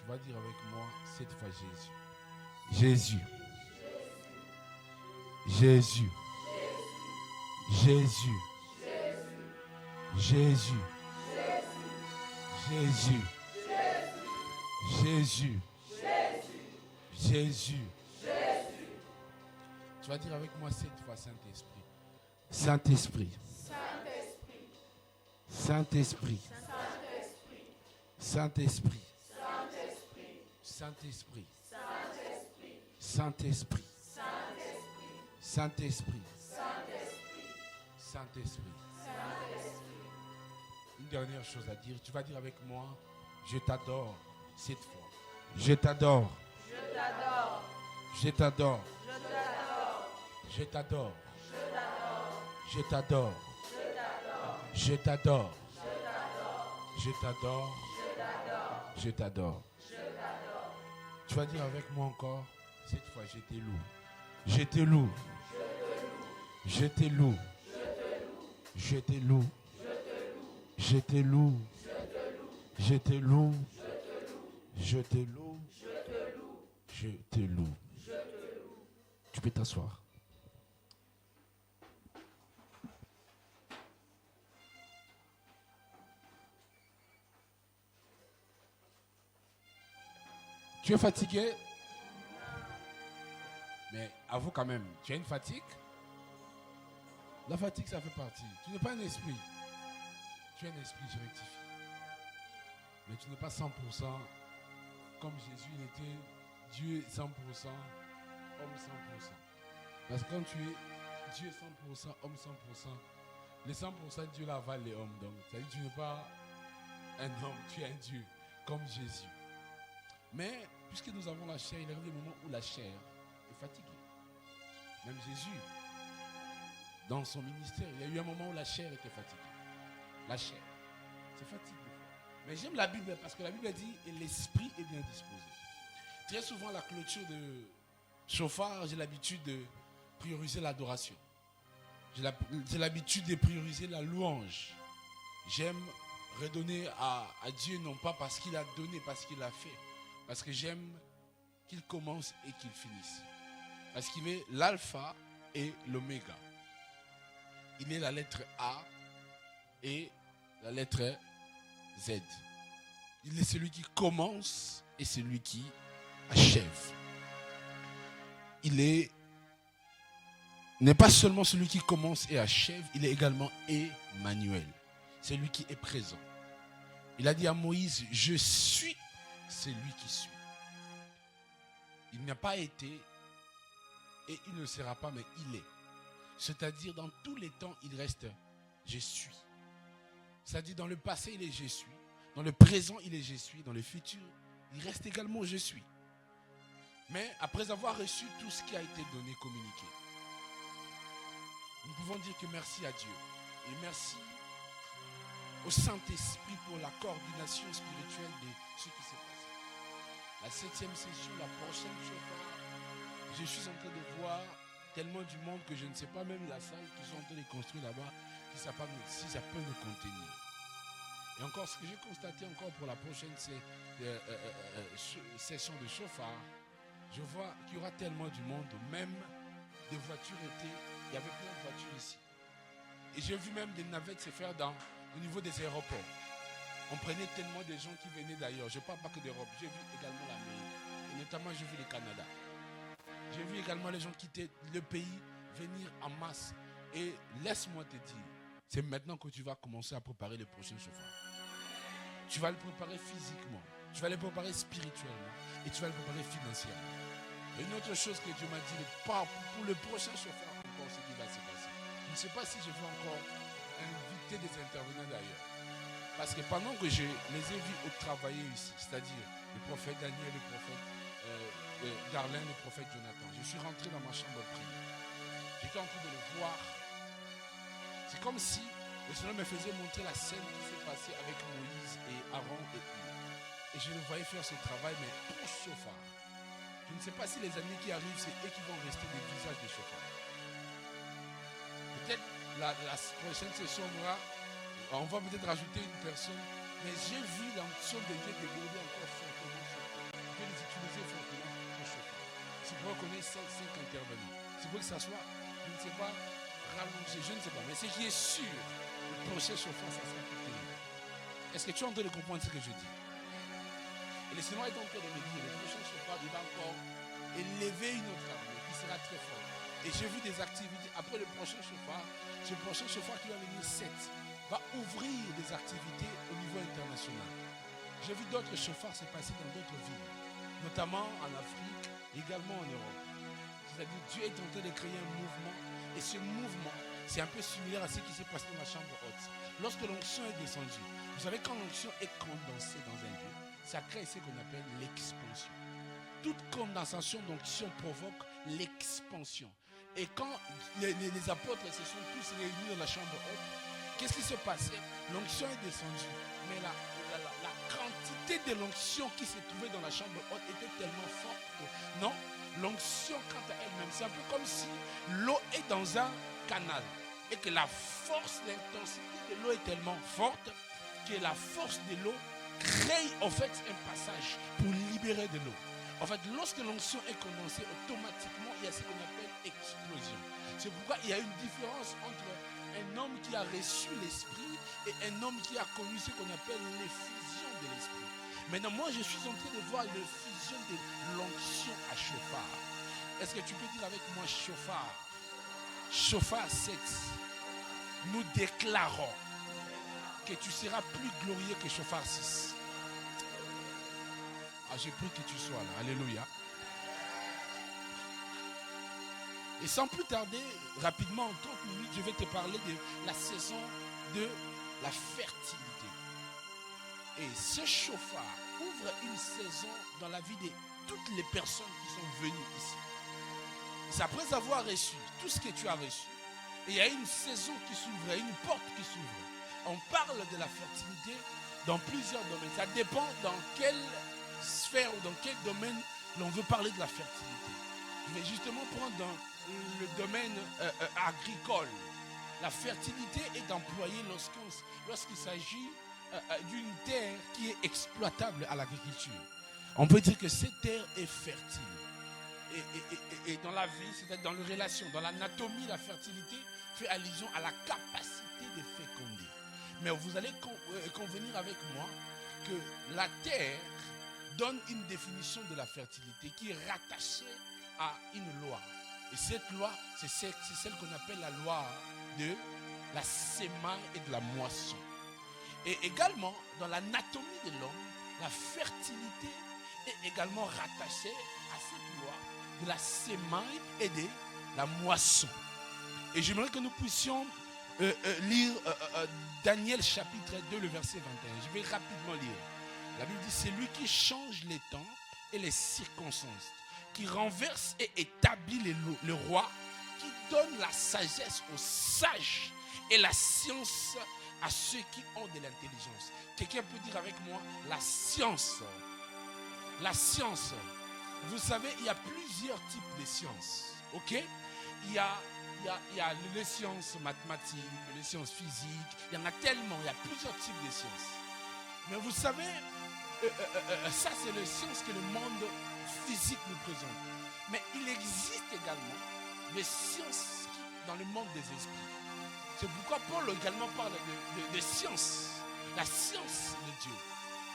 Tu vas dire avec moi cette fois Jésus. Jésus. Jésus. Jésus. Jésus. Jésus. Jésus. Tu vas dire avec moi cette fois Saint-Esprit. Saint-Esprit. Saint-Esprit. Saint-Esprit. Saint-Esprit. Saint-Esprit. Saint-Esprit. Saint-Esprit. Une dernière chose à dire. Tu vas dire avec moi, je t'adore cette fois. Je t'adore. Je t'adore. Je t'adore. Je t'adore. Je t'adore. Je t'adore. Je t'adore. Tu vas dire avec moi encore, cette fois, je te loue. Je te loue. Je te loue. Je te loue. Je te loue. Je te loue. Je te loue. Je te loue. Tu peux t'asseoir. Tu es fatigué? Mais avoue quand même, tu as une fatigue? La fatigue, ça fait partie. Tu n'es pas un esprit. Tu es un esprit, je rectifie. Mais tu n'es pas 100% comme Jésus, il était Dieu 100%, homme 100%. Parce que quand tu es Dieu 100%, homme 100%, les 100% Dieu là avale les hommes. Donc, ça veut dire que tu n'es pas un homme, tu es un Dieu, comme Jésus. Mais, puisque nous avons la chair, il arrive des moments où la chair est fatiguée. Même Jésus, dans son ministère, il y a eu un moment où la chair était fatiguée. La chair, c'est fatigué des fois. Mais j'aime la Bible parce que la Bible dit et l'esprit est bien disposé. Très souvent, à la clôture de chauffard, j'ai l'habitude de prioriser l'adoration. J'ai l'habitude de prioriser la louange. J'aime redonner à Dieu, non pas parce qu'il a donné, parce qu'il a fait. Parce que j'aime qu'il commence et qu'il finisse. Parce qu'il est l'alpha et l'oméga. Il est la lettre A et la lettre Z. Il est celui qui commence et celui qui achève. Il n'est pas seulement celui qui commence et achève, il est également Emmanuel. C'est lui qui est présent. Il a dit à Moïse, je suis celui qui suit. Il n'a pas été et il ne sera pas, mais il est. C'est-à-dire dans tous les temps, il reste je suis. C'est-à-dire dans le passé, il est je suis. Dans le présent, il est je suis. Dans le futur, il reste également je suis. Mais après avoir reçu tout ce qui a été donné, communiqué, nous pouvons dire que merci à Dieu. Et merci au Saint-Esprit pour la coordination spirituelle de ce qui s'est passé. La 7e session, la prochaine chauffard, je suis en train de voir tellement du monde que je ne sais pas même la salle qu'ils sont en train de construire là-bas, si ça peut nous contenir. Et encore, ce que j'ai constaté encore pour la prochaine session de chauffard, je vois qu'il y aura tellement du monde, même des voitures il y avait plein de voitures ici. Et j'ai vu même des navettes se faire au niveau des aéroports. On prenait tellement de gens qui venaient d'ailleurs. Je ne parle pas que d'Europe, j'ai vu également l'Amérique. Et notamment, j'ai vu le Canada. J'ai vu également les gens quitter le pays, venir en masse. Et laisse-moi te dire, c'est maintenant que tu vas commencer à préparer le prochain chauffard. Tu vas le préparer physiquement, tu vas le préparer spirituellement et tu vas le préparer financièrement. Une autre chose que Dieu m'a dit, pour le prochain chauffard, encore ce qui va se passer. Je ne sais pas si je vais encore inviter des intervenants d'ailleurs. Parce que pendant que je les ai vus travailler ici, c'est-à-dire le prophète Daniel, le prophète Darlin, le prophète Jonathan, je suis rentré dans ma chambre de prière. J'étais en train de le voir. C'est comme si le Seigneur me faisait montrer la scène qui s'est passée avec Moïse et Aaron et Hur. Et je le voyais faire ce travail, mais pour chauffard. Je ne sais pas si les années qui arrivent, c'est eux qui vont rester des visages de chauffard. Peut-être la prochaine session, on va peut-être rajouter une personne, mais j'ai vu l'onction de Dieu déborder encore fortement sur toi. C'est pour qu'on ait 5 intervenants. C'est pour que ça soit, je ne sais pas, rallongé, je ne sais pas. Mais ce qui est sûr, le prochain chauffeur, ça sera plus terrible. Est-ce que tu es en train de comprendre ce que je dis? Et le Seigneur est en train de me dire, le prochain chauffeur, il va encore élever une autre armée qui sera très forte. Et j'ai vu des activités. Après le prochain chauffeur qui va venir 7, va ouvrir des activités au niveau international. J'ai vu d'autres chauffards se passer dans d'autres villes, notamment en Afrique, également en Europe. C'est-à-dire Dieu est en train de créer un mouvement. Et ce mouvement, c'est un peu similaire à ce qui s'est passé dans la chambre haute. Lorsque l'onction est descendue, vous savez, quand l'onction est condensée dans un lieu, ça crée ce qu'on appelle l'expansion. Toute condensation d'onction provoque l'expansion. Et quand les apôtres se sont tous réunis dans la chambre haute, qu'est-ce qui s'est passé? L'onction est descendue, mais la quantité de l'onction qui se trouvait dans la chambre haute était tellement forte que non, l'onction quant à elle-même, c'est un peu comme si l'eau est dans un canal et que la force, l'intensité de l'eau est tellement forte que la force de l'eau crée en fait un passage pour libérer de l'eau. En fait, lorsque l'onction est condensée, automatiquement, il y a ce qu'on appelle explosion. C'est pourquoi il y a une différence entre un homme qui a reçu l'esprit et un homme qui a connu ce qu'on appelle l'effusion de l'esprit. Maintenant, moi, je suis en train de voir l'effusion de l'onction à chauffard. Est-ce que tu peux dire avec moi chauffard? Chauffard 7. Nous déclarons que tu seras plus glorieux que chauffard 6. Ah, j'ai pris que tu sois là. Alléluia. Et sans plus tarder, rapidement, en 30 minutes, je vais te parler de la saison de la fertilité. Et ce chauffard ouvre une saison dans la vie de toutes les personnes qui sont venues ici. C'est après avoir reçu tout ce que tu as reçu. Et il y a une saison qui s'ouvre, une porte qui s'ouvre. On parle de la fertilité dans plusieurs domaines. Ça dépend dans quelle sphère ou dans quel domaine l'on veut parler de la fertilité. Je vais justement prendre dans le domaine agricole. La fertilité est employée lorsqu'il s'agit d'une terre qui est exploitable à l'agriculture. On peut dire que cette terre est fertile. Et dans la vie, c'est-à-dire dans les relations, dans l'anatomie, la fertilité fait allusion à la capacité de féconder. Mais vous allez convenir avec moi que la terre donne une définition de la fertilité qui est rattachée à une loi. Et cette loi, c'est celle qu'on appelle la loi de la semaille et de la moisson. Et également, dans l'anatomie de l'homme, la fertilité est également rattachée à cette loi de la semaille et de la moisson. Et j'aimerais que nous puissions lire Daniel chapitre 2, le verset 21. Je vais rapidement lire. La Bible dit, c'est lui qui change les temps et les circonstances, qui renverse et établit le roi, qui donne la sagesse aux sages et la science à ceux qui ont de l'intelligence. Quelqu'un peut dire avec moi, la science. La science. Vous savez, il y a plusieurs types de sciences. Ok? Il y a les sciences mathématiques, les sciences physiques. Il y en a tellement. Il y a plusieurs types de sciences. Mais vous savez, ça c'est les sciences que le monde physique nous présente. Mais il existe également des sciences dans le monde des esprits. C'est pourquoi Paul également parle de science. La science de Dieu.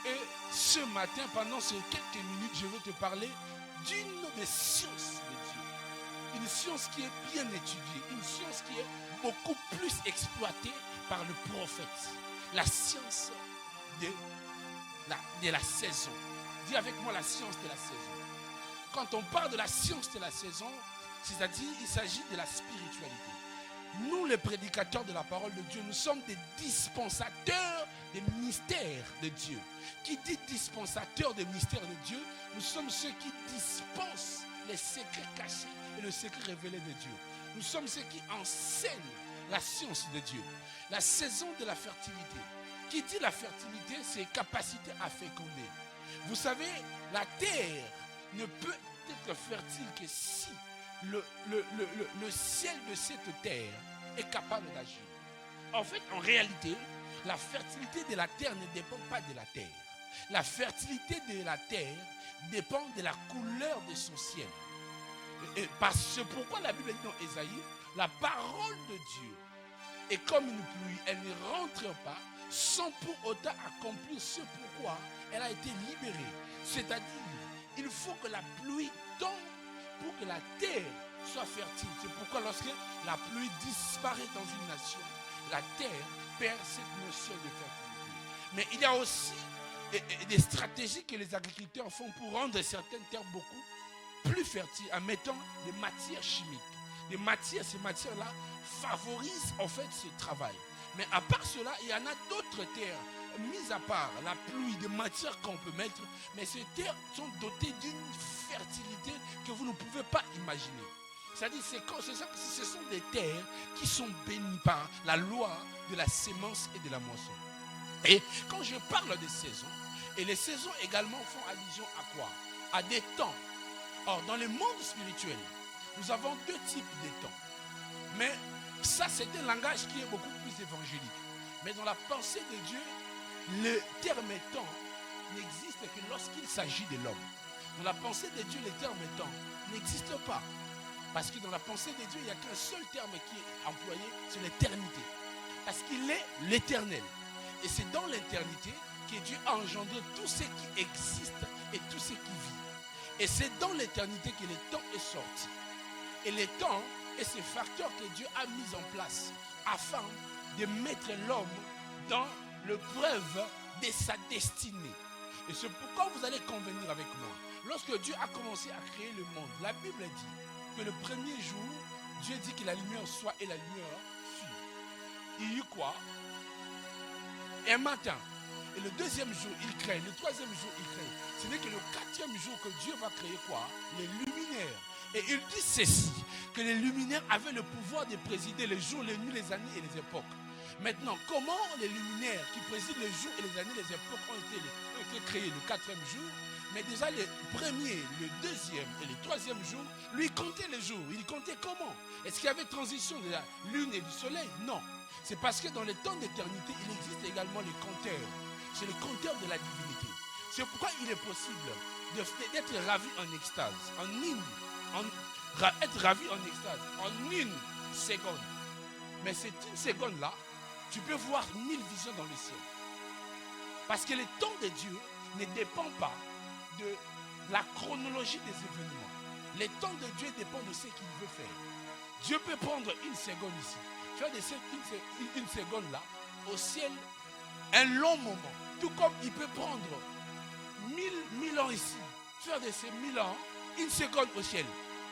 Et ce matin, pendant ces quelques minutes, je vais te parler d'une des sciences de Dieu. Une science qui est bien étudiée, une science qui est beaucoup plus exploitée par le prophète. La science de la saison. Dis avec moi la science de la saison. Quand on parle de la science de la saison, c'est-à-dire il s'agit de la spiritualité. Nous, les prédicateurs de la parole de Dieu, nous sommes des dispensateurs des mystères de Dieu. Qui dit dispensateur des mystères de Dieu, nous sommes ceux qui dispensent les secrets cachés et le secret révélé de Dieu. Nous sommes ceux qui enseignent la science de Dieu. La saison de la fertilité. Qui dit la fertilité, c'est capacité à féconder. Vous savez, la terre ne peut être fertile que si le ciel de cette terre est capable d'agir. En fait, en réalité, la fertilité de la terre ne dépend pas de la terre. La fertilité de la terre dépend de la couleur de son ciel. C'est pourquoi la Bible dit dans Ésaïe, la parole de Dieu est comme une pluie, elle ne rentre pas sans pour autant accomplir ce pourquoi elle a été libérée. C'est-à-dire, il faut que la pluie tombe pour que la terre soit fertile. C'est pourquoi lorsque la pluie disparaît dans une nation, la terre perd cette notion de fertilité. Mais il y a aussi des stratégies que les agriculteurs font pour rendre certaines terres beaucoup plus fertiles en mettant des matières chimiques. Ces matières-là favorisent en fait ce travail. Mais à part cela, il y en a d'autres terres, mis à part la pluie, des matières qu'on peut mettre, mais ces terres sont dotées d'une fertilité que vous ne pouvez pas imaginer. C'est-à-dire ce sont des terres qui sont bénies par la loi de la sémence et de la moisson. Et quand je parle des saisons, et les saisons également font allusion à quoi? À des temps. Or, dans le monde spirituel, nous avons deux types de temps. Mais ça, c'est un langage qui est beaucoup plus évangélique. Mais dans la pensée de Dieu, le terme temps n'existe que lorsqu'il s'agit de l'homme. Dans la pensée de Dieu, le terme temps n'existe pas. Parce que dans la pensée de Dieu, il n'y a qu'un seul terme qui est employé, c'est l'éternité. Parce qu'il est l'éternel. Et c'est dans l'éternité que Dieu a engendré tout ce qui existe et tout ce qui vit. Et c'est dans l'éternité que le temps est sorti. Et le temps est ce facteur que Dieu a mis en place afin de mettre l'homme dans l'épreuve de sa destinée. Et c'est pourquoi vous allez convenir avec moi. Lorsque Dieu a commencé à créer le monde, la Bible dit que le premier jour, Dieu dit que la lumière soit et la lumière fut. Il y eut quoi? Un matin. Et le deuxième jour, il crée. Le troisième jour, il crée. Ce n'est que le quatrième jour que Dieu va créer quoi? Les luminaires. Et il dit ceci, que les luminaires avaient le pouvoir de présider les jours, les nuits, les années et les époques. Maintenant, comment les luminaires qui président les jours et les années et les époques ont été créés le quatrième jour? Mais déjà le premier, le deuxième et le troisième jour, lui comptait les jours. Il comptait comment? Est-ce qu'il y avait transition de la lune et du soleil? Non. C'est parce que dans les temps d'éternité, il existe également le compteur. C'est le compteur de la divinité. C'est pourquoi il est possible d'être ravi en extase, être ravi en extase en une seconde. Mais cette une seconde-là, tu peux voir 1000 visions dans le ciel. Parce que le temps de Dieu ne dépend pas de la chronologie des événements. Le temps de Dieu dépend de ce qu'il veut faire. Dieu peut prendre une seconde ici, faire de cette une seconde là au ciel un long moment. Tout comme il peut prendre 1000 ans ici, faire de ces 1000 ans une seconde au ciel.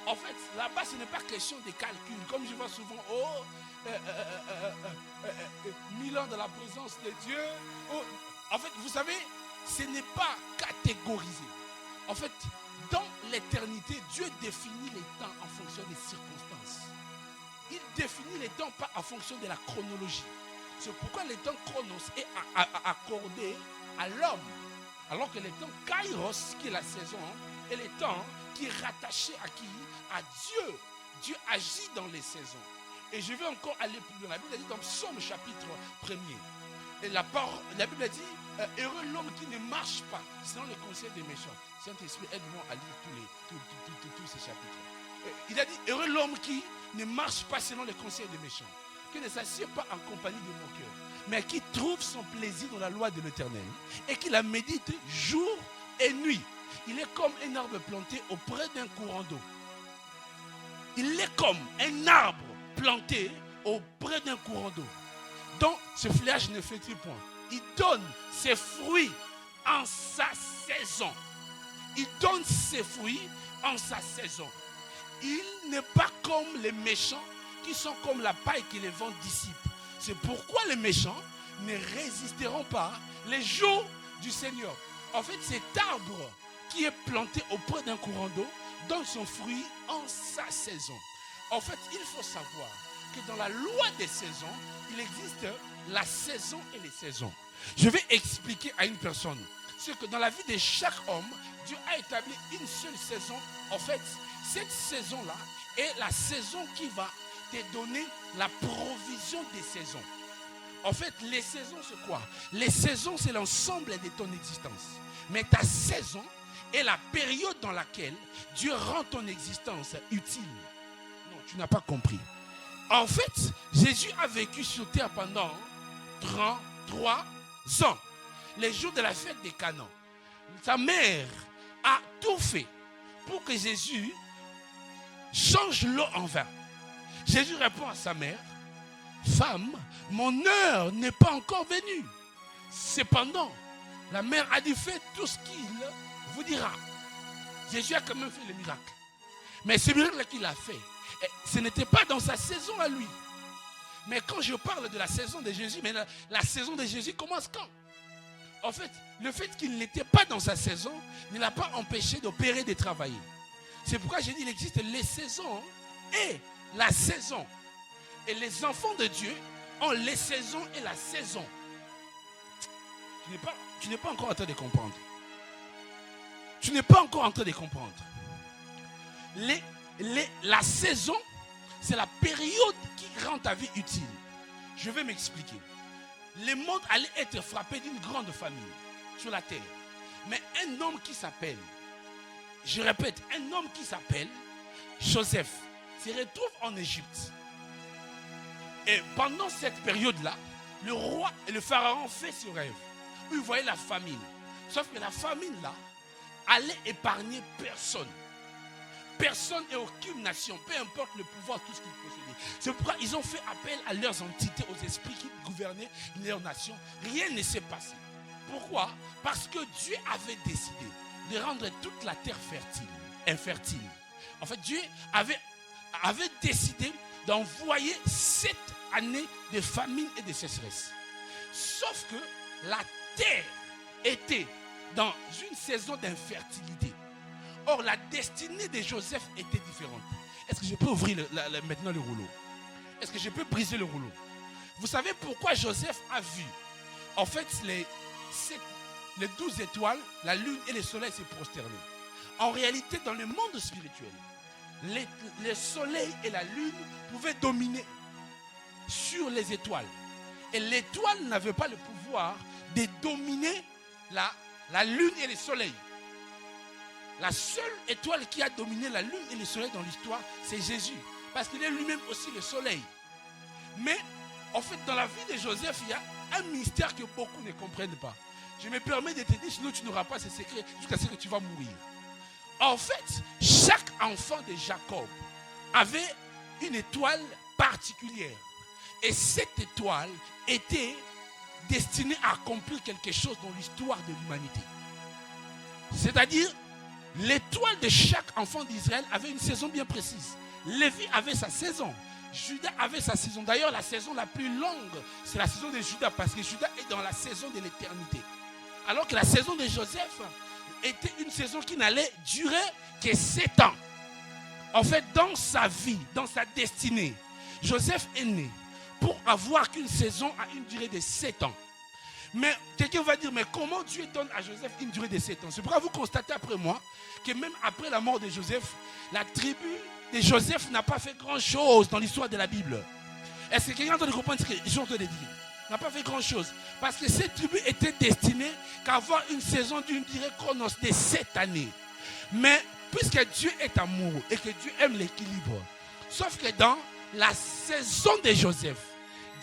En fait, là-bas, ce n'est pas question de calcul. Comme je vois souvent, 1000 ans de la présence de Dieu. En fait, vous savez, ce n'est pas catégorisé. En fait, dans l'éternité, Dieu définit les temps en fonction des circonstances. Il définit les temps pas en fonction de la chronologie. C'est pourquoi le temps chronos est accordé à l'homme. Alors que le temps kairos, qui est la saison, est le temps qui est rattaché à qui? À Dieu. Dieu agit dans les saisons. Et je vais encore aller plus loin. La Bible dit dans Psaume chapitre 1er. Et la Bible dit, heureux l'homme qui ne marche pas selon le conseil des méchants. Saint-Esprit, aide-moi à lire tous ces chapitres. Il a dit, heureux l'homme qui ne marche pas selon le conseil des méchants, qui ne s'assied pas en compagnie de moqueurs, mais qui trouve son plaisir dans la loi de l'Éternel et qui la médite jour et nuit. Il est comme un arbre planté auprès d'un courant d'eau. Il est comme un arbre planté auprès d'un courant d'eau, dont ce feuillage ne flétrit point. Il donne ses fruits en sa saison. Il donne ses fruits en sa saison. Il n'est pas comme les méchants qui sont comme la paille que les vents dissipent. C'est pourquoi les méchants ne résisteront pas les jours du Seigneur. En fait, cet arbre qui est planté auprès d'un courant d'eau donne son fruit en sa saison. En fait, il faut savoir que dans la loi des saisons, il existe la saison et les saisons. Je vais expliquer à une personne ce que dans la vie de chaque homme, Dieu a établi une seule saison. En fait, cette saison-là est la saison qui va te donner la provision des saisons. En fait, les saisons, c'est quoi? Les saisons, c'est l'ensemble de ton existence. Mais ta saison est la période dans laquelle Dieu rend ton existence utile. Non, tu n'as pas compris. En fait, Jésus a vécu sur terre pendant 33 ans. Les jours de la fête des Canaan. Sa mère a tout fait pour que Jésus change l'eau en vin. Jésus répond à sa mère, « Femme, mon heure n'est pas encore venue. » Cependant, la mère a dit, « Faites tout ce qu'il vous dira. » Jésus a quand même fait le miracle. Mais ce miracle qu'il a fait, ce n'était pas dans sa saison à lui. Mais quand je parle de la saison de Jésus, mais la saison de Jésus commence quand? En fait, le fait qu'il n'était pas dans sa saison ne l'a pas empêché d'opérer, de travailler. C'est pourquoi j'ai dit qu'il existe les saisons et la saison. Et les enfants de Dieu ont les saisons et la saison. Tu n'es pas encore en train de comprendre. Tu n'es pas encore en train de comprendre. La saison, c'est la période qui rend ta vie utile. Je vais m'expliquer. Le monde allait être frappé d'une grande famine sur la terre. Mais un homme qui s'appelle, je répète, un homme qui s'appelle Joseph se retrouve en Égypte. Et pendant cette période-là, le roi et le pharaon fait ce rêve. Où il voyait la famine. Sauf que la famine-là allait épargner personne. Personne et aucune nation, peu importe le pouvoir, tout ce qu'ils possédaient. C'est pourquoi ils ont fait appel à leurs entités, aux esprits qui gouvernaient leur nation. Rien ne s'est passé. Pourquoi? Parce que Dieu avait décidé de rendre toute la terre infertile. En fait, Dieu avait décidé d'envoyer 7 années de famine et de sécheresse. Sauf que la terre était dans une saison d'infertilité. Or, la destinée de Joseph était différente. Est-ce que je peux ouvrir maintenant le rouleau? Est-ce que je peux briser le rouleau? Vous savez pourquoi Joseph a vu, en fait, les 12 étoiles, la lune et le soleil se prosterner. En réalité, dans le monde spirituel, le soleil et la lune pouvaient dominer sur les étoiles. Et l'étoile n'avait pas le pouvoir de dominer la lune et le soleil. La seule étoile qui a dominé la lune et le soleil dans l'histoire, c'est Jésus. Parce qu'il est lui-même aussi le soleil. Mais, en fait, dans la vie de Joseph, il y a un mystère que beaucoup ne comprennent pas. Je me permets de te dire, sinon tu n'auras pas ce secret jusqu'à ce que tu vas mourir. En fait, chaque enfant de Jacob avait une étoile particulière. Et cette étoile était destinée à accomplir quelque chose dans l'histoire de l'humanité. C'est-à-dire, l'étoile de chaque enfant d'Israël avait une saison bien précise. Lévi avait sa saison. Judas avait sa saison. D'ailleurs, la saison la plus longue, c'est la saison de Judas, parce que Judas est dans la saison de l'éternité. Alors que la saison de Joseph était une saison qui n'allait durer que 7 ans. En fait, dans sa vie, dans sa destinée, Joseph est né pour avoir qu'une saison a une durée de 7 ans. Mais quelqu'un va dire, mais comment Dieu donne à Joseph une durée de 7 ans? C'est pourquoi vous constatez après moi que même après la mort de Joseph, la tribu de Joseph n'a pas fait grand-chose dans l'histoire de la Bible. Est-ce que quelqu'un est en train de comprendre ce que je suis en train de dire? N'a pas fait grand-chose. Parce que cette tribu était destinée qu'à avoir une saison d'une durée chronos de 7 années. Mais puisque Dieu est amoureux et que Dieu aime l'équilibre, sauf que dans la saison de Joseph,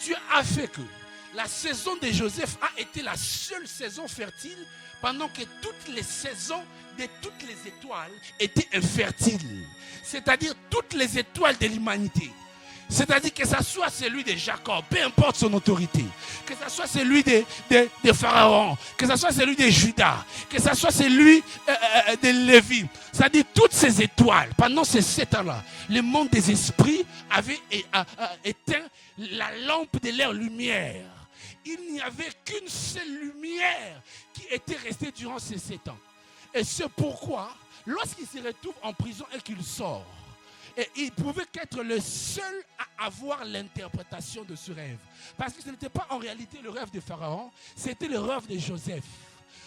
Dieu a fait que la saison de Joseph a été la seule saison fertile pendant que toutes les saisons de toutes les étoiles étaient infertiles. C'est-à-dire toutes les étoiles de l'humanité. C'est-à-dire que ce soit celui de Jacob, peu importe son autorité, que ce soit celui de Pharaon, que ce soit celui de Judas, que ce soit celui de Lévi. C'est-à-dire toutes ces étoiles, pendant ces 7 ans-là, le monde des esprits avait éteint la lampe de leur lumière. Il n'y avait qu'une seule lumière qui était restée durant ces 7 ans. Et c'est pourquoi, lorsqu'il se retrouve en prison et qu'il sort, et il pouvait qu'être le seul à avoir l'interprétation de ce rêve. Parce que ce n'était pas en réalité le rêve de Pharaon, c'était le rêve de Joseph.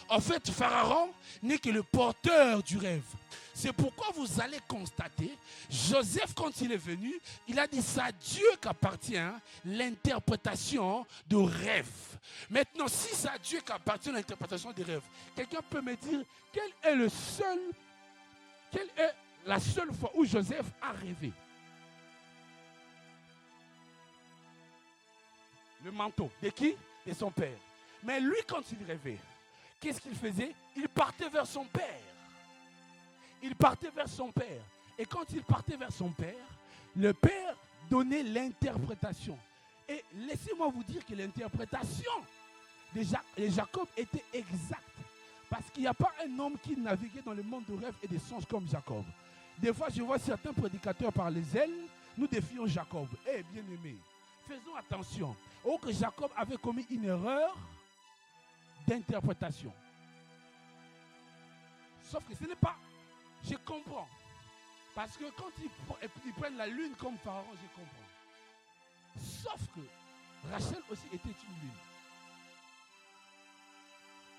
En fait, Pharaon n'est que le porteur du rêve. C'est pourquoi vous allez constater, Joseph, quand il est venu, il a dit, c'est à Dieu qu'appartient l'interprétation de rêve. Maintenant, si c'est à Dieu qu'appartient l'interprétation des rêves, quelqu'un peut me dire, quelle est la seule fois où Joseph a rêvé? Le manteau. De qui? De son père. Mais lui, quand il rêvait, qu'est-ce qu'il faisait? Il partait vers son père. Il partait vers son père. Et quand il partait vers son père, le père donnait l'interprétation. Et laissez-moi vous dire que l'interprétation de Jacob était exacte. Parce qu'il n'y a pas un homme qui naviguait dans le monde de rêve et des songes comme Jacob. Des fois, je vois certains prédicateurs par les ailes, nous défions Jacob. Eh bien aimé, faisons attention. Oh, que Jacob avait commis une erreur d'interprétation. Sauf que ce n'est pas... Je comprends. Parce que quand ils prennent la lune comme pharaon, je comprends. Sauf que Rachel aussi était une lune.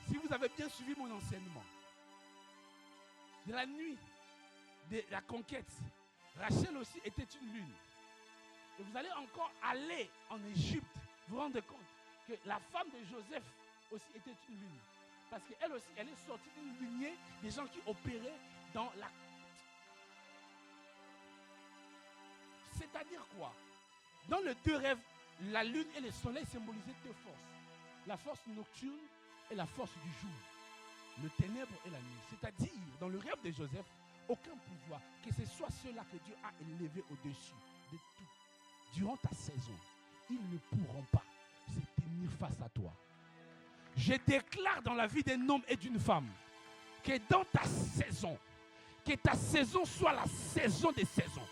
Si vous avez bien suivi mon enseignement, de la nuit de la conquête, Rachel aussi était une lune. Et vous allez encore aller en Égypte, vous rendez compte que la femme de Joseph aussi était une lune. Parce qu'elle aussi, elle est sortie d'une lignée des gens qui opéraient dans la... C'est-à-dire quoi? Dans les deux rêves, la lune et le soleil symbolisaient deux forces. La force nocturne et la force du jour. Le ténèbre et la nuit. C'est-à-dire, dans le rêve de Joseph, aucun pouvoir, que ce soit ceux-là que Dieu a élevés au-dessus de tout, durant ta saison, ils ne pourront pas se tenir face à toi. Je déclare dans la vie d'un homme et d'une femme que dans ta saison, que ta saison soit la saison des saisons.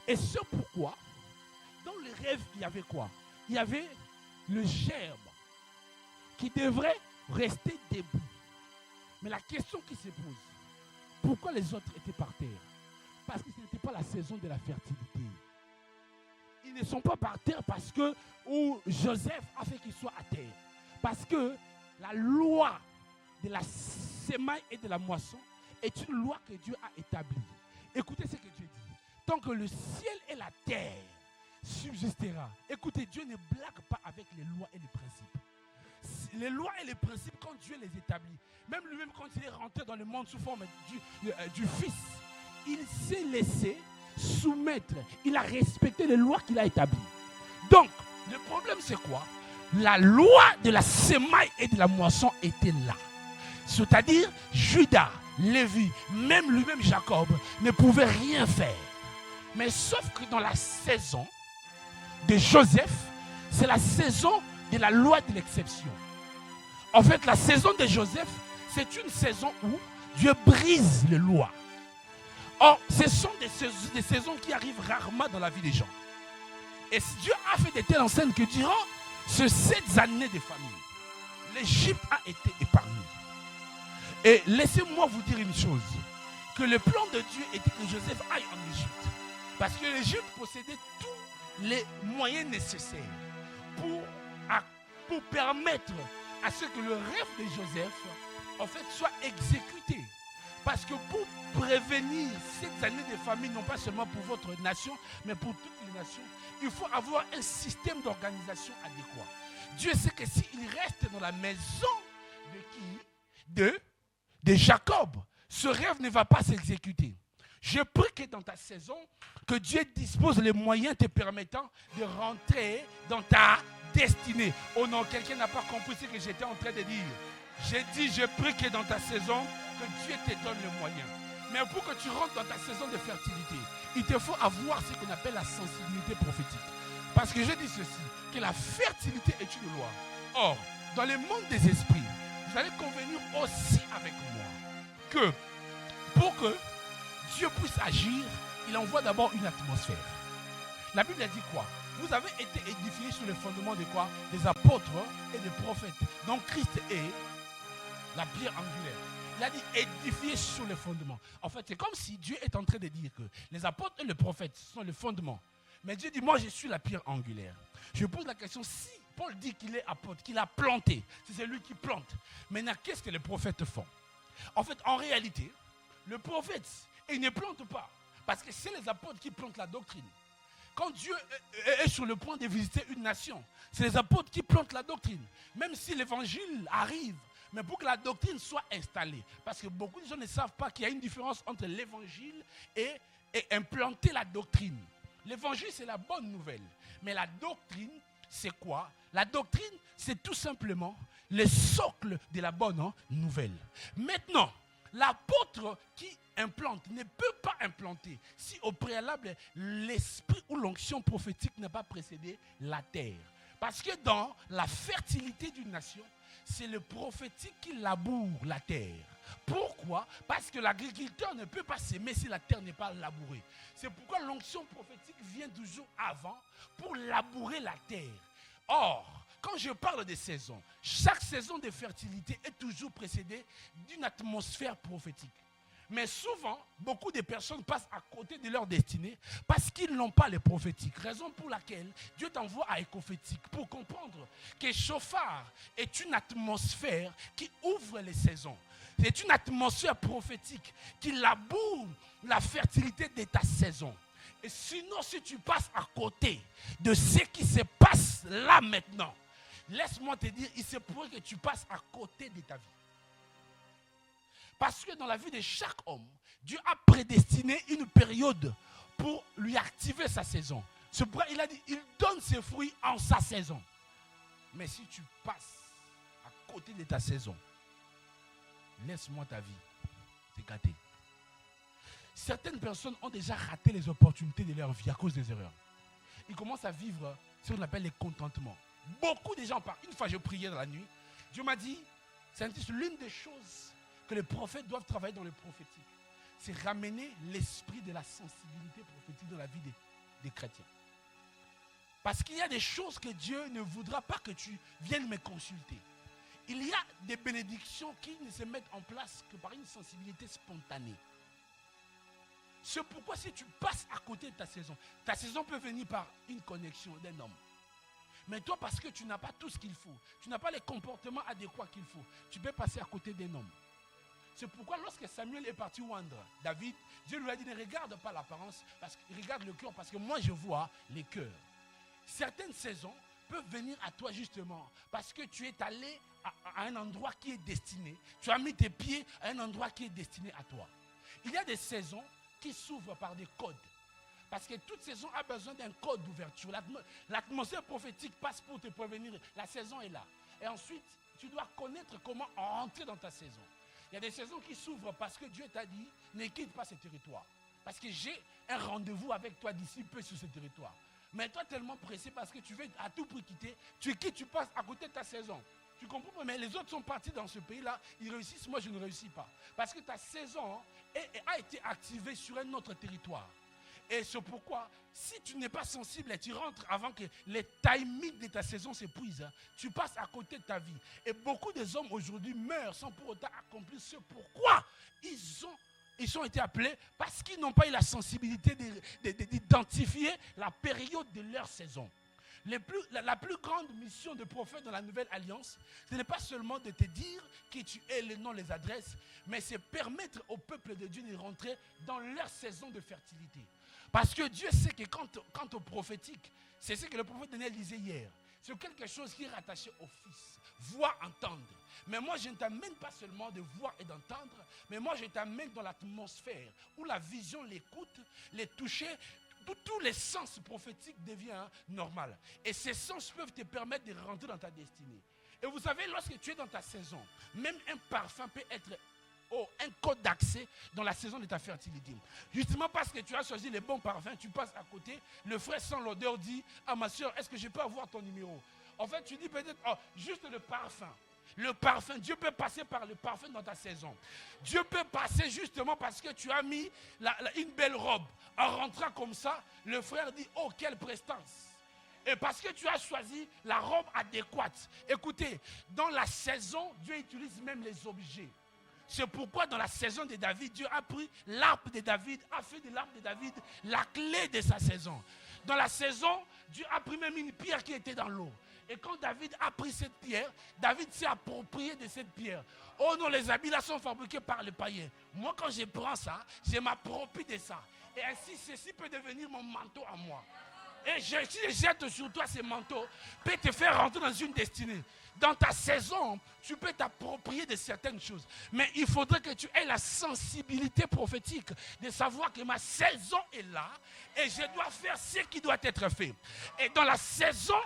Et c'est pourquoi, dans le rêve, il y avait quoi? Il y avait le gerbe qui devrait rester debout. Mais la question qui se pose, pourquoi les autres étaient par terre? Parce que ce n'était pas la saison de la fertilité. Ils ne sont pas par terre parce que Joseph a fait qu'ils soient à terre. Parce que la loi de la semaille et de la moisson est une loi que Dieu a établie. Écoutez ce que Dieu dit. Tant que le ciel et la terre subsistera. Écoutez, Dieu ne blague pas avec les lois et les principes. Les lois et les principes, quand Dieu les établit, même lui-même quand il est rentré dans le monde sous forme du Fils, il s'est laissé soumettre. Il a respecté les lois qu'il a établies. Donc, le problème c'est quoi? La loi de la semaille et de la moisson était là. C'est-à-dire, Judas, Lévi, même lui-même Jacob, ne pouvaient rien faire. Mais sauf que dans la saison de Joseph, c'est la saison de la loi de l'exception. En fait, la saison de Joseph, c'est une saison où Dieu brise les lois. Or, ce sont des saisons qui arrivent rarement dans la vie des gens. Et Dieu a fait de telles enseignes que durant ces 7 années de famine, l'Égypte a été épargnée. Et laissez-moi vous dire une chose, que le plan de Dieu était que Joseph aille en Égypte. Parce que l'Égypte possédait tous les moyens nécessaires pour permettre à ce que le rêve de Joseph en fait soit exécuté. Parce que pour prévenir ces années de famine, non pas seulement pour votre nation, mais pour toutes les nations, il faut avoir un système d'organisation adéquat. Dieu sait que s'il reste dans la maison de qui? De Jacob, ce rêve ne va pas s'exécuter. Je prie que dans ta saison, que Dieu dispose les moyens te permettant de rentrer dans ta destinée. Oh non, quelqu'un n'a pas compris ce que j'étais en train de dire. J'ai dit, je prie que dans ta saison, que Dieu te donne les moyens. Mais pour que tu rentres dans ta saison de fertilité, il te faut avoir ce qu'on appelle la sensibilité prophétique. Parce que je dis ceci, que la fertilité est une loi. Or, dans le monde des esprits, vous allez convenir aussi avec moi que pour que Dieu puisse agir, il envoie d'abord une atmosphère. La Bible a dit quoi? Vous avez été édifiés sur le fondement de quoi? Des apôtres et des prophètes. Donc Christ est la pierre angulaire. Il a dit édifiés sur le fondement. En fait, c'est comme si Dieu est en train de dire que les apôtres et les prophètes sont le fondement. Mais Dieu dit, moi je suis la pierre angulaire. Je pose la question, si Paul dit qu'il est apôtre, qu'il a planté, c'est lui qui plante. Maintenant, qu'est-ce que les prophètes font? En fait, en réalité, le prophète, et il ne plante pas. Parce que c'est les apôtres qui plantent la doctrine. Quand Dieu est sur le point de visiter une nation, c'est les apôtres qui plantent la doctrine. Même si l'évangile arrive, mais pour que la doctrine soit installée. Parce que beaucoup de gens ne savent pas qu'il y a une différence entre l'évangile et implanter la doctrine. L'évangile, c'est la bonne nouvelle. Mais la doctrine, c'est quoi? La doctrine, c'est tout simplement le socle de la bonne nouvelle. Maintenant, l'apôtre qui implante ne peut pas implanter si au préalable l'esprit ou l'onction prophétique n'a pas précédé la terre. Parce que dans la fertilité d'une nation, c'est le prophétique qui laboure la terre. Pourquoi? Parce que l'agriculteur ne peut pas s'aimer si la terre n'est pas labourée. C'est pourquoi l'onction prophétique vient toujours avant pour labourer la terre. Or, quand je parle des saisons, chaque saison de fertilité est toujours précédée d'une atmosphère prophétique. Mais souvent, beaucoup de personnes passent à côté de leur destinée parce qu'ils n'ont pas les prophétiques. Raison pour laquelle Dieu t'envoie à Écophétique pour comprendre que chauffard est une atmosphère qui ouvre les saisons. C'est une atmosphère prophétique qui laboure la fertilité de ta saison. Et sinon, si tu passes à côté de ce qui se passe là maintenant, laisse-moi te dire, il se pourrait que tu passes à côté de ta vie. Parce que dans la vie de chaque homme, Dieu a prédestiné une période pour lui activer sa saison. C'est pourquoi il a dit, il donne ses fruits en sa saison. Mais si tu passes à côté de ta saison, laisse-moi ta vie te gâter. Certaines personnes ont déjà raté les opportunités de leur vie à cause des erreurs. Ils commencent à vivre ce qu'on appelle les contentements. Beaucoup de gens parlent. Une fois, je priais dans la nuit. Dieu m'a dit, c'est l'une des choses que les prophètes doivent travailler dans le prophétique. C'est ramener l'esprit de la sensibilité prophétique dans la vie des chrétiens. Parce qu'il y a des choses que Dieu ne voudra pas que tu viennes me consulter. Il y a des bénédictions qui ne se mettent en place que par une sensibilité spontanée. C'est pourquoi si tu passes à côté de ta saison peut venir par une connexion d'un homme. Mais toi, parce que tu n'as pas tout ce qu'il faut, tu n'as pas les comportements adéquats qu'il faut, tu peux passer à côté d'un homme. C'est pourquoi lorsque Samuel est parti oindre David, Dieu lui a dit ne regarde pas l'apparence, regarde le cœur, parce que moi je vois les cœurs. Certaines saisons peuvent venir à toi justement parce que tu es allé à un endroit qui est destiné, tu as mis tes pieds à un endroit qui est destiné à toi. Il y a des saisons qui s'ouvrent par des codes. Parce que toute saison a besoin d'un code d'ouverture. L'atmosphère prophétique passe pour te prévenir. La saison est là. Et ensuite, tu dois connaître comment entrer dans ta saison. Il y a des saisons qui s'ouvrent parce que Dieu t'a dit, ne quitte pas ce territoire. Parce que j'ai un rendez-vous avec toi d'ici peu sur ce territoire. Mais toi, tellement pressé parce que tu veux à tout prix quitter, tu quittes, tu passes à côté de ta saison. Tu comprends? Mais les autres sont partis dans ce pays-là, ils réussissent, moi je ne réussis pas. Parce que ta saison a été activée sur un autre territoire. Et c'est pourquoi, si tu n'es pas sensible et tu rentres avant que les timings de ta saison s'épuisent, tu passes à côté de ta vie. Et beaucoup des hommes aujourd'hui meurent sans pour autant accomplir ce pourquoi ils ont été appelés, parce qu'ils n'ont pas eu la sensibilité d'identifier la période de leur saison. La plus grande mission de prophète dans la nouvelle alliance, ce n'est pas seulement de te dire qui tu es, les noms, les adresses, mais c'est permettre au peuple de Dieu de rentrer dans leur saison de fertilité. Parce que Dieu sait que quant au prophétique, c'est ce que le prophète Daniel disait hier. C'est quelque chose qui est rattaché au Fils. Voir, entendre. Mais moi, je ne t'amène pas seulement de voir et d'entendre, mais moi, je t'amène dans l'atmosphère où la vision, l'écoute, les toucher, tous les sens prophétiques deviennent normal. Et ces sens peuvent te permettre de rentrer dans ta destinée. Et vous savez, lorsque tu es dans ta saison, même un parfum peut être un code d'accès dans la saison de ta fertilité. Justement parce que tu as choisi les bons parfums, tu passes à côté, le frère sans l'odeur dit, ah ma soeur, est-ce que je peux avoir ton numéro? En fait, tu dis peut-être, juste le parfum. Le parfum, Dieu peut passer par le parfum dans ta saison. Dieu peut passer justement parce que tu as mis une belle robe. En rentrant comme ça, le frère dit, oh quelle prestance. Et parce que tu as choisi la robe adéquate. Écoutez, dans la saison, Dieu utilise même les objets. C'est pourquoi dans la saison de David, Dieu a pris l'arbre de David, a fait de l'arbre de David la clé de sa saison. Dans la saison, Dieu a pris même une pierre qui était dans l'eau. Et quand David a pris cette pierre, David s'est approprié de cette pierre. Oh non, les habits là sont fabriqués par les païens. Moi, quand je prends ça, je m'approprie de ça. Et ainsi, ceci peut devenir mon manteau à moi. Et si je jette sur toi ces manteaux, peut te faire rentrer dans une destinée. Dans ta saison, tu peux t'approprier de certaines choses. Mais il faudrait que tu aies la sensibilité prophétique de savoir que ma saison est là et je dois faire ce qui doit être fait. Et dans la saison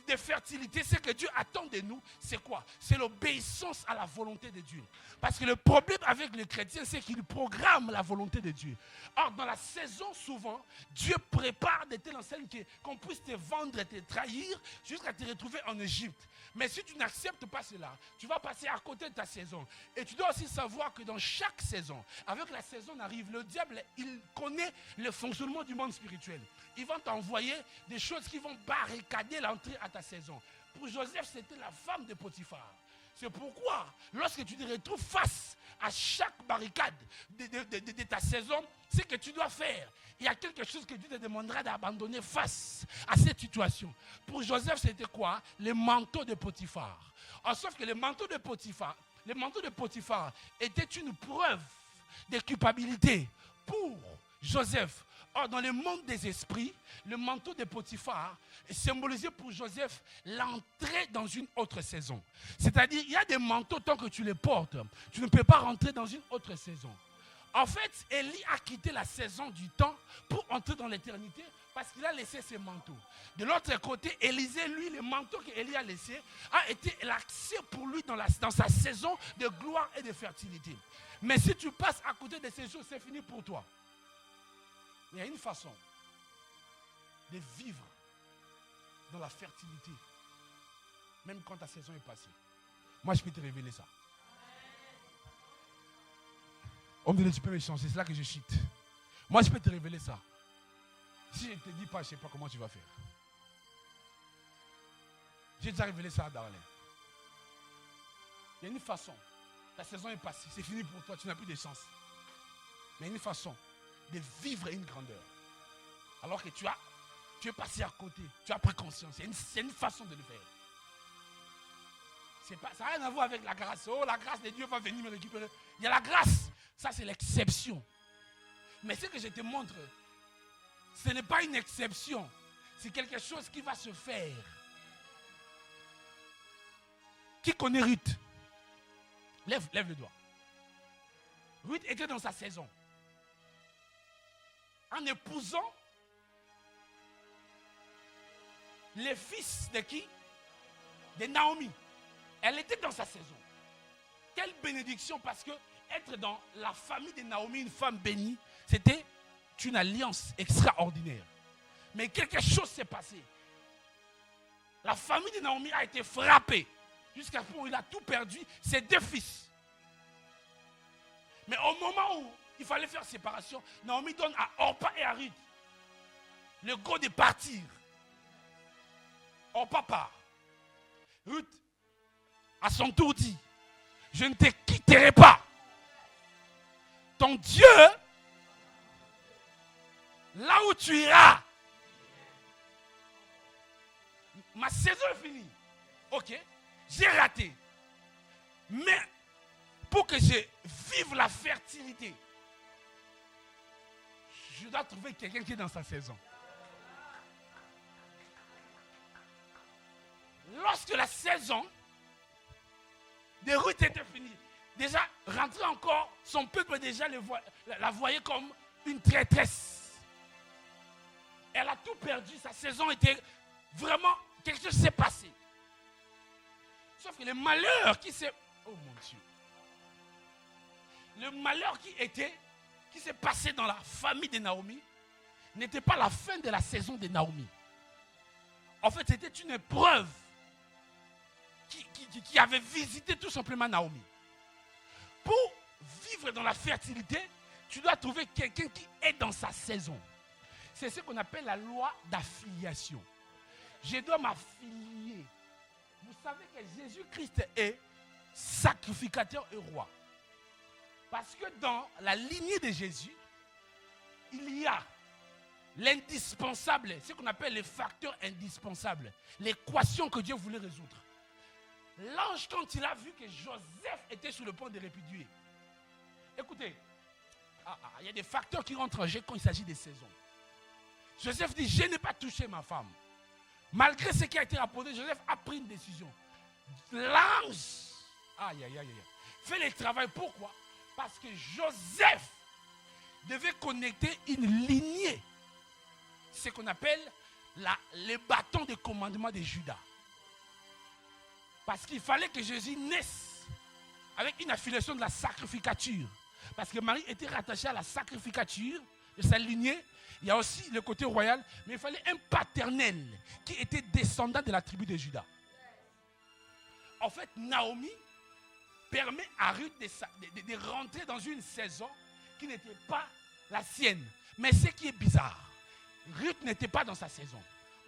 de fertilité, ce que Dieu attend de nous, c'est quoi? C'est l'obéissance à la volonté de Dieu. Parce que le problème avec les chrétiens, c'est qu'ils programment la volonté de Dieu. Or, dans la saison, souvent, Dieu prépare de telle enseigne qu'on puisse te vendre et te trahir jusqu'à te retrouver en Égypte. Mais si tu n'acceptes pas cela, tu vas passer à côté de ta saison. Et tu dois aussi savoir que dans chaque saison, avec la saison arrive, le diable, il connaît le fonctionnement du monde spirituel. Il va t'envoyer des choses qui vont barricader l'entrée à ta saison. Pour Joseph, c'était la femme de Potiphar. C'est pourquoi, lorsque tu te retrouves face à chaque barricade de ta saison, c'est que tu dois faire. Il y a quelque chose que Dieu te demandera d'abandonner face à cette situation. Pour Joseph, c'était quoi? Le manteau de Potiphar. Alors, sauf que le manteau de Potiphar était une preuve de culpabilité pour Joseph. Or, dans le monde des esprits, le manteau de Potiphar symbolisait pour Joseph l'entrée dans une autre saison. C'est-à-dire, il y a des manteaux, tant que tu les portes, tu ne peux pas rentrer dans une autre saison. En fait, Élie a quitté la saison du temps pour entrer dans l'éternité parce qu'il a laissé ses manteaux. De l'autre côté, Élisée, lui, le manteau qu'Élie a laissé, a été l'accès pour lui dans sa saison de gloire et de fertilité. Mais si tu passes à côté de ces choses, c'est fini pour toi. Il y a une façon de vivre dans la fertilité, même quand ta saison est passée. Moi, je peux te révéler ça. Homme de Dieu, tu peux me changer, c'est là que je chute. Moi, je peux te révéler ça. Si je ne te dis pas, je ne sais pas comment tu vas faire. J'ai déjà révélé ça à Darlene. Il y a une façon. La saison est passée, c'est fini pour toi, tu n'as plus de chance. Mais il y a une façon de vivre une grandeur. Alors que tu es passé à côté, tu as pris conscience. C'est une façon de le faire. Ça n'a rien à voir avec la grâce. Oh, la grâce de Dieu va venir me récupérer. Il y a la grâce. Ça, c'est l'exception. Mais ce que je te montre, ce n'est pas une exception. C'est quelque chose qui va se faire. Qui connaît Ruth? Lève le doigt. Ruth était dans sa saison. En épousant les fils de qui? De Naomi. Elle était dans sa saison. Quelle bénédiction, parce que être dans la famille de Naomi, une femme bénie, c'était une alliance extraordinaire. Mais quelque chose s'est passé. La famille de Naomi a été frappée. Jusqu'à ce point où il a tout perdu, ses 2 fils. Mais au moment où il fallait faire séparation, Naomi donne à Orpa et à Ruth le go de partir. Orpa part. Ruth, à son tour, dit: je ne te quitterai pas. Ton Dieu, là où tu iras. Ma saison est finie. Ok, j'ai raté. Mais pour que je vive la fertilité, je dois trouver quelqu'un qui est dans sa saison. Lorsque la saison de Ruth était finie, déjà rentrée encore, son peuple déjà la voyait comme une traîtresse. Elle a tout perdu, sa saison était vraiment, quelque chose s'est passé. Sauf que le malheur qui s'est... Oh mon Dieu. Le malheur qui s'est passé dans la famille de Naomi n'était pas la fin de la saison de Naomi. En fait, c'était une épreuve qui avait visité tout simplement Naomi. Pour vivre dans la fertilité, tu dois trouver quelqu'un qui est dans sa saison. C'est ce qu'on appelle la loi d'affiliation. Je dois m'affilier. Vous savez que Jésus-Christ est sacrificateur et roi. Parce que dans la lignée de Jésus, il y a l'indispensable, ce qu'on appelle les facteurs indispensables, l'équation que Dieu voulait résoudre. L'ange, quand il a vu que Joseph était sur le point de répudier, écoutez, il y a des facteurs qui rentrent en jeu quand il s'agit des saisons. Joseph dit, je n'ai pas touché ma femme. Malgré ce qui a été rapporté, Joseph a pris une décision. L'ange, fait le travail. Pourquoi? Parce que Joseph devait connecter une lignée, ce qu'on appelle les bâtons de commandement de Judas. Parce qu'il fallait que Jésus naisse avec une affiliation de la sacrificature. Parce que Marie était rattachée à la sacrificature de sa lignée. Il y a aussi le côté royal, mais il fallait un paternel qui était descendant de la tribu de Judas. En fait, Naomi permet à Ruth de rentrer dans une saison qui n'était pas la sienne. Mais ce qui est bizarre, Ruth n'était pas dans sa saison.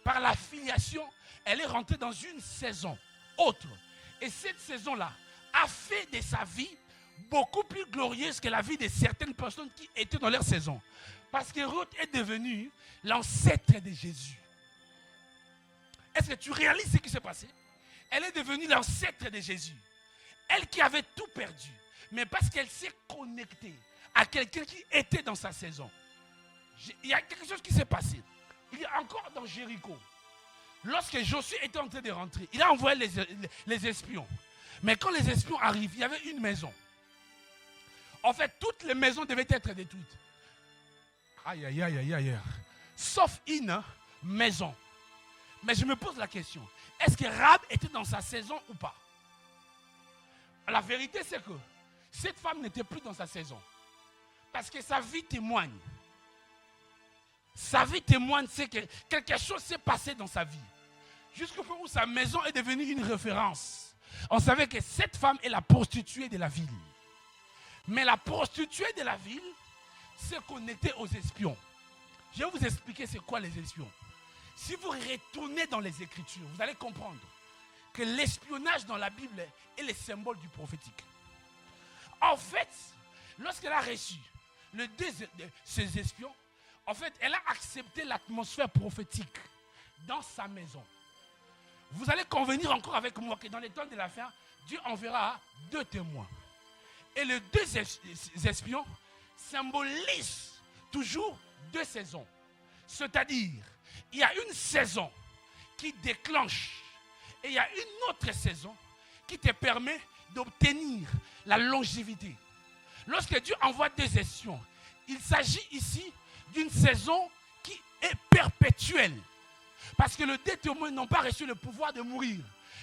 Par la filiation, elle est rentrée dans une saison autre. Et cette saison-là a fait de sa vie beaucoup plus glorieuse que la vie de certaines personnes qui étaient dans leur saison. Parce que Ruth est devenue l'ancêtre de Jésus. Est-ce que tu réalises ce qui s'est passé? Elle est devenue l'ancêtre de Jésus. Elle qui avait tout perdu. Mais parce qu'elle s'est connectée à quelqu'un qui était dans sa saison. Il y a quelque chose qui s'est passé. Il y a encore dans Jéricho. Lorsque Josué était en train de rentrer, il a envoyé les espions. Mais quand les espions arrivent, il y avait une maison. En fait, toutes les maisons devaient être détruites. Aïe, aïe, aïe, aïe, aïe. Sauf une maison. Mais je me pose la question. Est-ce que Rahab était dans sa saison ou pas? La vérité, c'est que cette femme n'était plus dans sa saison. Parce que sa vie témoigne. Sa vie témoigne, c'est que quelque chose s'est passé dans sa vie. Jusqu'au point où sa maison est devenue une référence. On savait que cette femme est la prostituée de la ville. Mais la prostituée de la ville s'est connectée aux espions. Je vais vous expliquer c'est quoi les espions. Si vous retournez dans les Écritures, vous allez comprendre que l'espionnage dans la Bible est le symbole du prophétique. En fait, lorsqu'elle a reçu le deux de ces espions, en fait, elle a accepté l'atmosphère prophétique dans sa maison. Vous allez convenir encore avec moi que dans les temps de la fin, Dieu enverra 2 témoins. Et les 2 espions symbolisent toujours 2 saisons. C'est-à-dire, il y a une saison qui déclenche et il y a une autre saison qui te permet d'obtenir la longévité. Lorsque Dieu envoie 2 espions, il s'agit ici d'une saison qui est perpétuelle. Parce que les 2 témoins n'ont pas reçu le pouvoir de mourir.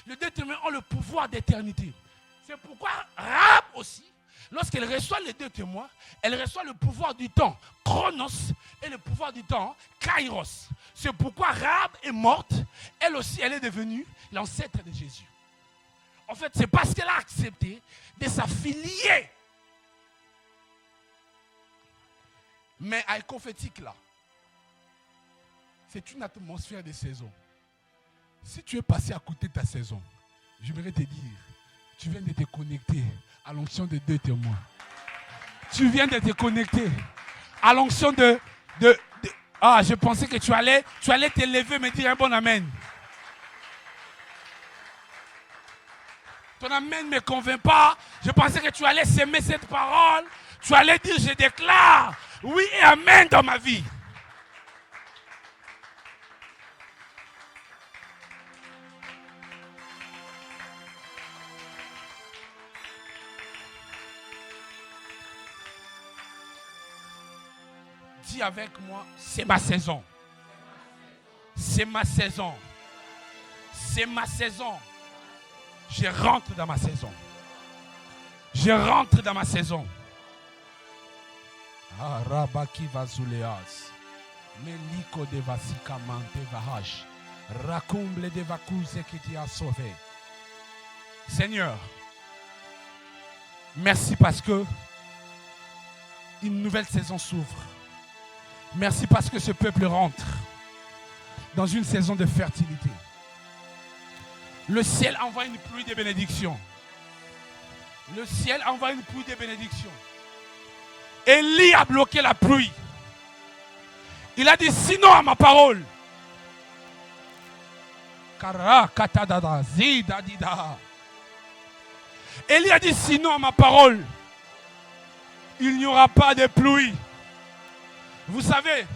Les 2 témoins ont le pouvoir d'éternité. C'est pourquoi Rahab aussi, lorsqu'elle reçoit les 2 témoins, elle reçoit le pouvoir du temps, Chronos, et le pouvoir du temps, Kairos. C'est pourquoi Rahab est morte, elle aussi, elle est devenue l'ancêtre de Jésus. En fait, c'est parce qu'elle a accepté de s'affilier. Mais à prophétique là, c'est une atmosphère de saison. Si tu es passé à côté de ta saison, j'aimerais te dire, tu viens de te connecter à l'onction de 2 témoins. Tu viens de te connecter à l'onction de je pensais que tu allais te lever et me dire un bon amen. Ton amen ne me convainc pas. Je pensais que tu allais s'aimer cette parole. Tu allais dire, je déclare oui et amen dans ma vie. Dis avec moi, c'est ma saison. C'est ma saison. C'est ma saison. Je rentre dans ma saison. Je rentre dans ma saison. Rabaki vazuleas. Meliko de vasika mante vahash. Rakumble de vakuze qui t'y a sauvé. Seigneur, merci parce que une nouvelle saison s'ouvre. Merci parce que ce peuple rentre dans une saison de fertilité. Le ciel envoie une pluie de bénédictions. Le ciel envoie une pluie de bénédictions. Élie a bloqué la pluie. Il a dit sinon à ma parole. Élie a dit sinon à ma parole, il n'y aura pas de pluie. Vous savez,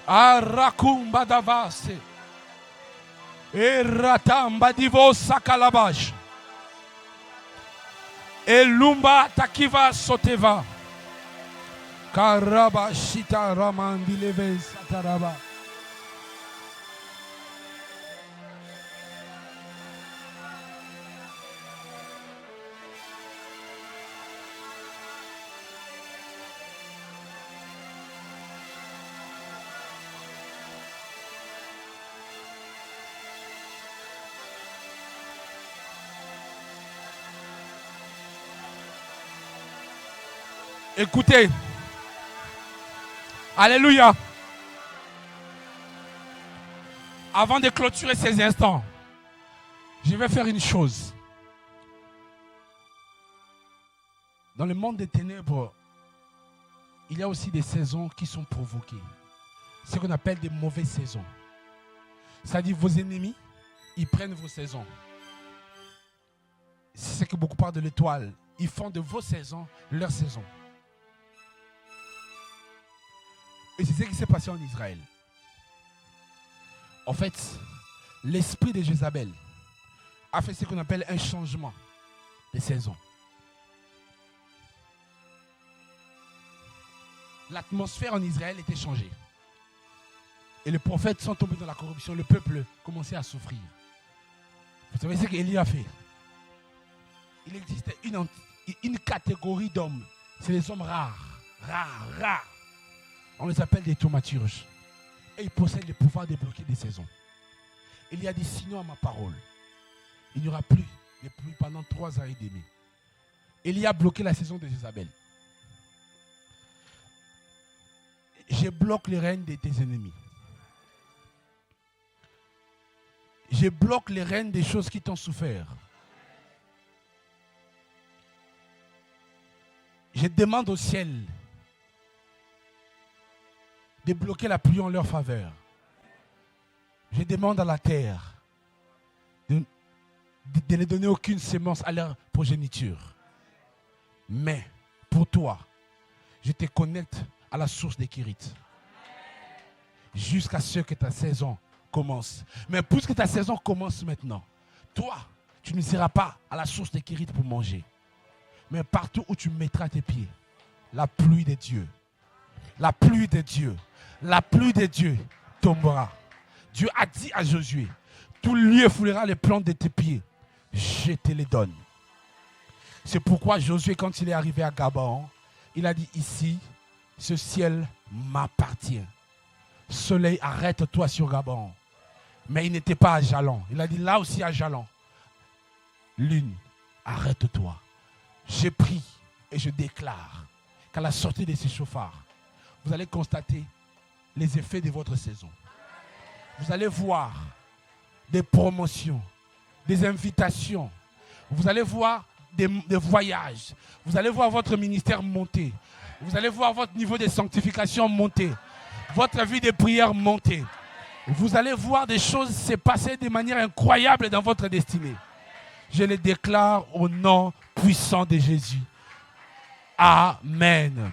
Arakumba davase. Eratamba divo sakalabash. Elumba takiva soteva. Karaba shita ramandi leve sataraba. Écoutez. Alléluia. Avant de clôturer ces instants, je vais faire une chose. Dans le monde des ténèbres, il y a aussi des saisons qui sont provoquées. Ce qu'on appelle des mauvaises saisons. C'est-à-dire vos ennemis, ils prennent vos saisons. C'est ce que beaucoup parlent de l'étoile. Ils font de vos saisons leur saison. Et c'est ce qui s'est passé en Israël. En fait, l'esprit de Jézabel a fait ce qu'on appelle un changement de saison. L'atmosphère en Israël était changée. Et les prophètes sont tombés dans la corruption. Le peuple commençait à souffrir. Vous savez ce qu'Élie a fait? Il existait une catégorie d'hommes. C'est les hommes rares. Rares. On les appelle des thaumaturges. Et ils possèdent le pouvoir de bloquer des saisons. Il a dit sinon à ma parole, il n'y aura plus de pluie pendant 3 ans et demi. Il a bloqué la saison de Jézabel. Je bloque les règnes de tes ennemis. Je bloque les règnes des choses qui t'ont souffert. Je demande au ciel de bloquer la pluie en leur faveur. Je demande à la terre de ne donner aucune sémence à leur progéniture. Mais pour toi, je te connecte à la source des Kérites. Jusqu'à ce que ta saison commence. Mais puisque ta saison commence maintenant, toi, tu ne seras pas à la source des Kérites pour manger. Mais partout où tu mettras tes pieds, la pluie de Dieu, la pluie de Dieu, la pluie de Dieu tombera. Dieu a dit à Josué, tout lieu foulera les plantes de tes pieds, je te les donne. C'est pourquoi Josué, quand il est arrivé à Gabaon, il a dit ici, ce ciel m'appartient. Soleil, arrête-toi sur Gabaon. Mais il n'était pas à Jalon. Il a dit là aussi à Jalon. Lune, arrête-toi. J'ai pris et je déclare qu'à la sortie de ces chauffards, vous allez constater les effets de votre saison. Vous allez voir des promotions, des invitations. Vous allez voir des voyages. Vous allez voir votre ministère monter. Vous allez voir votre niveau de sanctification monter. Votre vie de prière monter. Vous allez voir des choses se passer de manière incroyable dans votre destinée. Je le déclare au nom puissant de Jésus. Amen.